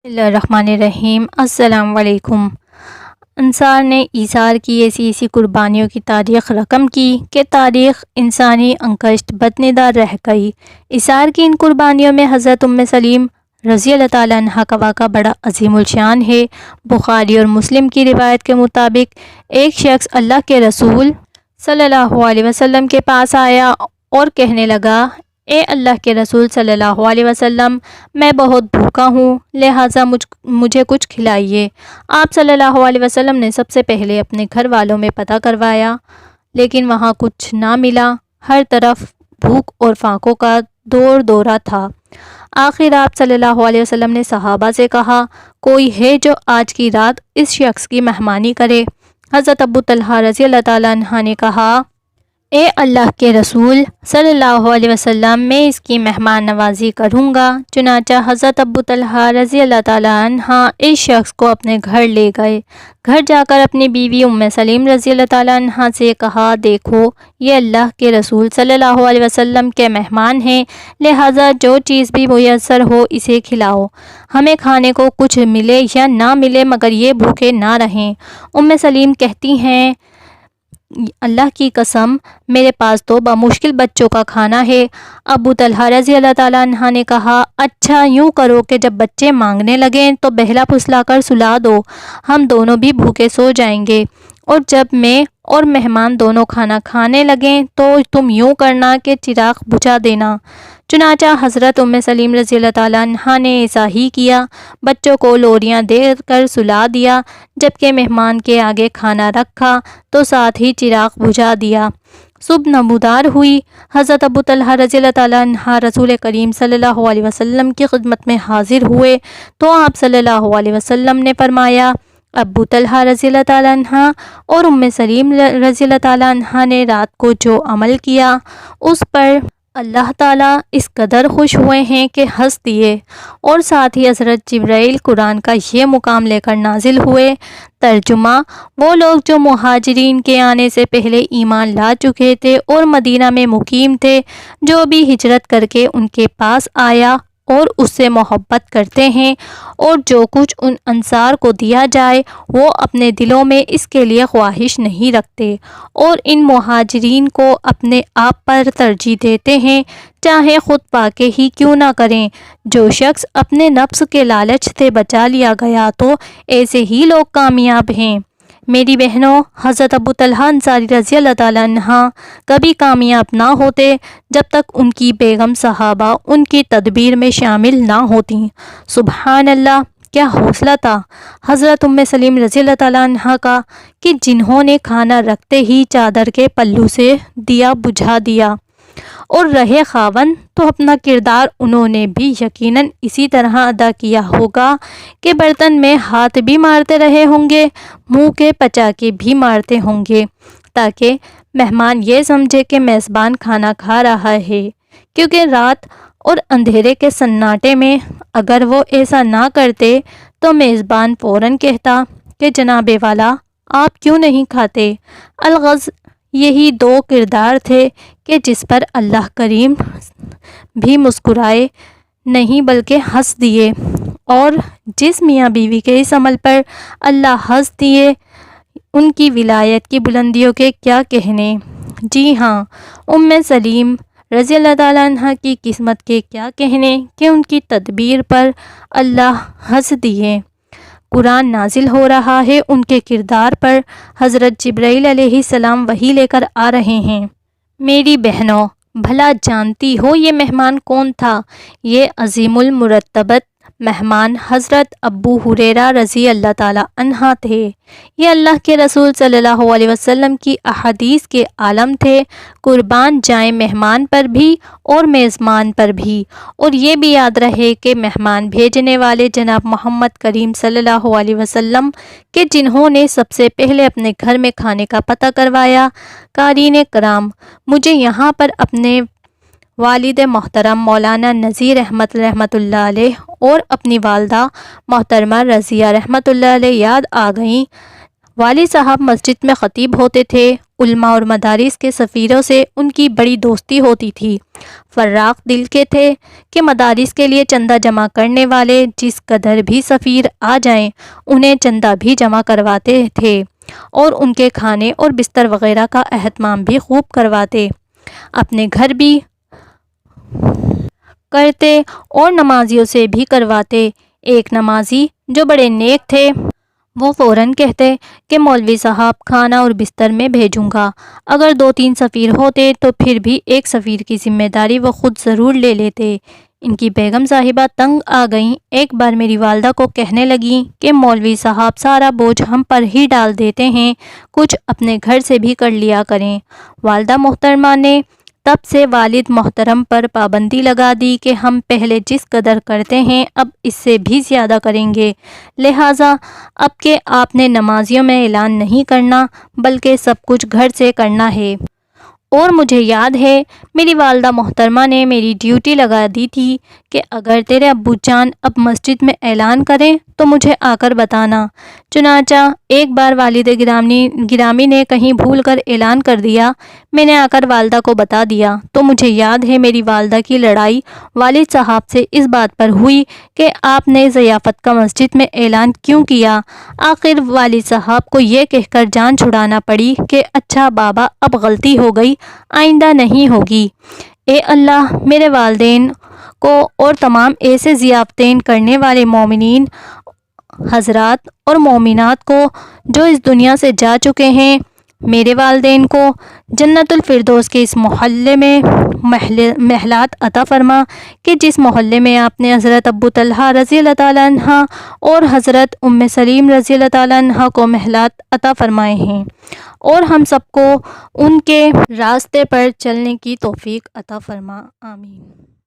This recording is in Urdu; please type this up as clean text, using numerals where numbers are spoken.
بسم اللہ الرحمن الرحیم۔ السلام علیکم۔ انصار نے ایثار کی ایسی قربانیوں کی تاریخ رقم کی کہ تاریخ انسانی انکشت بدنیدار رہ گئی۔ ایثار کی ان قربانیوں میں حضرت سلیم رضی اللہ تعالیٰ عنہ کا واقعہ بڑا عظیم الشان ہے۔ بخاری اور مسلم کی روایت کے مطابق ایک شخص اللہ کے رسول صلی اللہ علیہ وسلم کے پاس آیا اور کہنے لگا، اے اللہ کے رسول صلی اللہ علیہ وسلم، میں بہت بھوکا ہوں، لہٰذا مجھے کچھ کھلائیے۔ آپ صلی اللہ علیہ وسلم نے سب سے پہلے اپنے گھر والوں میں پتہ کروایا، لیکن وہاں کچھ نہ ملا۔ ہر طرف بھوک اور فاقوں کا دورہ تھا۔ آخر آپ صلی اللہ علیہ وسلم نے صحابہ سے کہا، کوئی ہے جو آج کی رات اس شخص کی مہمانی کرے؟ حضرت ابو طلحہ رضی اللہ تعالیٰ عنہ نے کہا، اے اللہ کے رسول صلی اللہ علیہ وسلم، میں اس کی مہمان نوازی کروں گا۔ چنانچہ حضرت ابو طلحہ رضی اللہ تعالیٰ عنہ اس شخص کو اپنے گھر لے گئے۔ گھر جا کر اپنی بیوی سلیم رضی اللہ تعالیٰ عنہ سے کہا، دیکھو، یہ اللہ کے رسول صلی اللہ علیہ وسلم کے مہمان ہیں، لہٰذا جو چیز بھی میسر ہو اسے کھلاؤ، ہمیں کھانے کو کچھ ملے یا نہ ملے مگر یہ بھوکے نہ رہیں۔ سلیم کہتی ہیں، اللہ کی قسم، میرے پاس تو بمشکل بچوں کا کھانا ہے۔ ابو طلحہ رضی اللہ تعالیٰ عنہ نے کہا، اچھا یوں کرو کہ جب بچے مانگنے لگیں تو بہلا پھسلا کر سلا دو، ہم دونوں بھی بھوکے سو جائیں گے، اور جب میں اور مہمان دونوں کھانا کھانے لگیں تو تم یوں کرنا کہ چراغ بجھا دینا۔ چنانچہ حضرت سلیم رضی اللہ تعالیٰ عنہ نے ایسا ہی کیا، بچوں کو لوریاں دے کر سلا دیا، جبکہ مہمان کے آگے کھانا رکھا تو ساتھ ہی چراغ بجھا دیا۔ صبح نمودار ہوئی، حضرت ابو طلحہ رضی اللہ تعالیٰ عنہ رسول کریم صلی اللہ علیہ وسلم کی خدمت میں حاضر ہوئے تو آپ صلی اللہ علیہ وسلم نے فرمایا، ابو طلحہ رضی اللہ تعالیٰ عنہ اور سلیم رضی اللہ تعالیٰ عنہ نے رات کو جو عمل کیا اس پر اللہ تعالیٰ اس قدر خوش ہوئے ہیں کہ ہنس دیے، اور ساتھ ہی حضرت جبرائیل قرآن کا یہ مقام لے کر نازل ہوئے۔ ترجمہ: وہ لوگ جو مہاجرین کے آنے سے پہلے ایمان لا چکے تھے اور مدینہ میں مقیم تھے، جو بھی ہجرت کر کے ان کے پاس آیا اور اس سے محبت کرتے ہیں، اور جو کچھ ان انصار کو دیا جائے وہ اپنے دلوں میں اس کے لیے خواہش نہیں رکھتے، اور ان مہاجرین کو اپنے آپ پر ترجیح دیتے ہیں، چاہے خود پاکے ہی کیوں نہ کریں۔ جو شخص اپنے نفس کے لالچ سے بچا لیا گیا تو ایسے ہی لوگ کامیاب ہیں۔ میری بہنوں، حضرت ابو طلحہ انصاری رضی اللہ تعالیٰ عنہ کبھی کامیاب نہ ہوتے جب تک ان کی بیگم صحابہ ان کی تدبیر میں شامل نہ ہوتیں۔ سبحان اللہ، کیا حوصلہ تھا حضرت سلیم رضی اللہ تعالیٰ عنہ کا کہ جنہوں نے کھانا رکھتے ہی چادر کے پلو سے دیا بجھا دیا، اور رہے خاوند تو اپنا کردار انہوں نے بھی یقیناً اسی طرح ادا کیا ہوگا کہ برتن میں ہاتھ بھی مارتے رہے ہوں گے، منہ کے پچاکے بھی مارتے ہوں گے، تاکہ مہمان یہ سمجھے کہ میزبان کھانا کھا رہا ہے، کیونکہ رات اور اندھیرے کے سناٹے میں اگر وہ ایسا نہ کرتے تو میزبان فوراً کہتا کہ جناب والا، آپ کیوں نہیں کھاتے؟ الغرض یہی دو کردار تھے کہ جس پر اللہ کریم بھی مسکرائے نہیں بلکہ ہنس دیے، اور جس میاں بیوی کے اس عمل پر اللہ ہنس دیے ان کی ولایت کی بلندیوں کے کیا کہنے۔ جی ہاں، سلیم رضی اللہ تعالیٰ عنہ کی قسمت کے کیا کہنے کہ ان کی تدبیر پر اللہ ہنس دیے۔ قرآن نازل ہو رہا ہے ان کے کردار پر، حضرت جبرائیل علیہ السلام وحی لے کر آ رہے ہیں۔ میری بہنوں، بھلا جانتی ہو یہ مہمان کون تھا؟ یہ عظیم المرتبت مہمان حضرت ابو ہریرہ رضی اللہ تعالیٰ عنہ تھے۔ یہ اللہ کے رسول صلی اللہ علیہ وسلم کی احادیث کے عالم تھے، قربان جائیں مہمان پر بھی اور میزبان پر بھی۔ اور یہ بھی یاد رہے کہ مہمان بھیجنے والے جناب محمد کریم صلی اللہ علیہ وسلم کہ جنہوں نے سب سے پہلے اپنے گھر میں کھانے کا پتہ کروایا۔ قارئین کرام، مجھے یہاں پر اپنے والد محترم مولانا نذیر احمد رحمۃ اللہ علیہ اور اپنی والدہ محترمہ رضیہ رحمۃ اللہ علیہ یاد آ گئیں۔ والد صاحب مسجد میں خطیب ہوتے تھے علماء اور مدارس کے سفیروں سے ان کی بڑی دوستی ہوتی تھی۔ فراق دل کے تھے کہ مدارس کے لیے چندہ جمع کرنے والے جس قدر بھی سفیر آ جائیں انہیں چندہ بھی جمع کرواتے تھے اور ان کے کھانے اور بستر وغیرہ کا اہتمام بھی خوب کرواتے، اپنے گھر بھی کرتے اور نمازیوں سے بھی کرواتے۔ ایک نمازی جو بڑے نیک تھے وہ فوراً کہتے کہ مولوی صاحب کھانا اور بستر میں بھیجوں گا۔ اگر 2-3 سفیر ہوتے تو پھر بھی ایک سفیر کی ذمہ داری وہ خود ضرور لے لیتے۔ ان کی بیگم صاحبہ تنگ آ گئیں، ایک بار میری والدہ کو کہنے لگیں کہ مولوی صاحب سارا بوجھ ہم پر ہی ڈال دیتے ہیں، کچھ اپنے گھر سے بھی کر لیا کریں۔ والدہ محترمہ نے تب سے والد محترم پر پابندی لگا دی کہ ہم پہلے جس قدر کرتے ہیں اب اس سے بھی زیادہ کریں گے، لہٰذا اب کہ آپ نے نمازیوں میں اعلان نہیں کرنا بلکہ سب کچھ گھر سے کرنا ہے۔ اور مجھے یاد ہے میری والدہ محترمہ نے میری ڈیوٹی لگا دی تھی کہ اگر تیرے ابو جان اب مسجد میں اعلان کریں تو مجھے آ کر بتانا۔ چنانچہ ایک بار والد گرامی نے کہیں بھول کر اعلان کر دیا، میں نے آ کر والدہ کو بتا دیا تو مجھے یاد ہے میری والدہ کی لڑائی والد صاحب سے اس بات پر ہوئی کہ آپ نے ضیافت کا مسجد میں اعلان کیوں کیا۔ آخر والد صاحب کو یہ کہہ کر جان چھڑانا پڑی کہ اچھا بابا اب غلطی ہو گئی، آئندہ نہیں ہوگی۔ اے اللہ میرے والدین کو اور تمام ایسے ضیافتیں کرنے والے مومنین حضرات اور مومنات کو جو اس دنیا سے جا چکے ہیں، میرے والدین کو جنت الفردوس کے اس محلے میں محلات عطا فرما کہ جس محلے میں آپ نے حضرت ابو طلحہ رضی اللہ تعالیٰ عنہ اور حضرت ام سلیم رضی اللہ تعالیٰ عنہ کو محلات عطا فرمائے ہیں، اور ہم سب کو ان کے راستے پر چلنے کی توفیق عطا فرما، آمین۔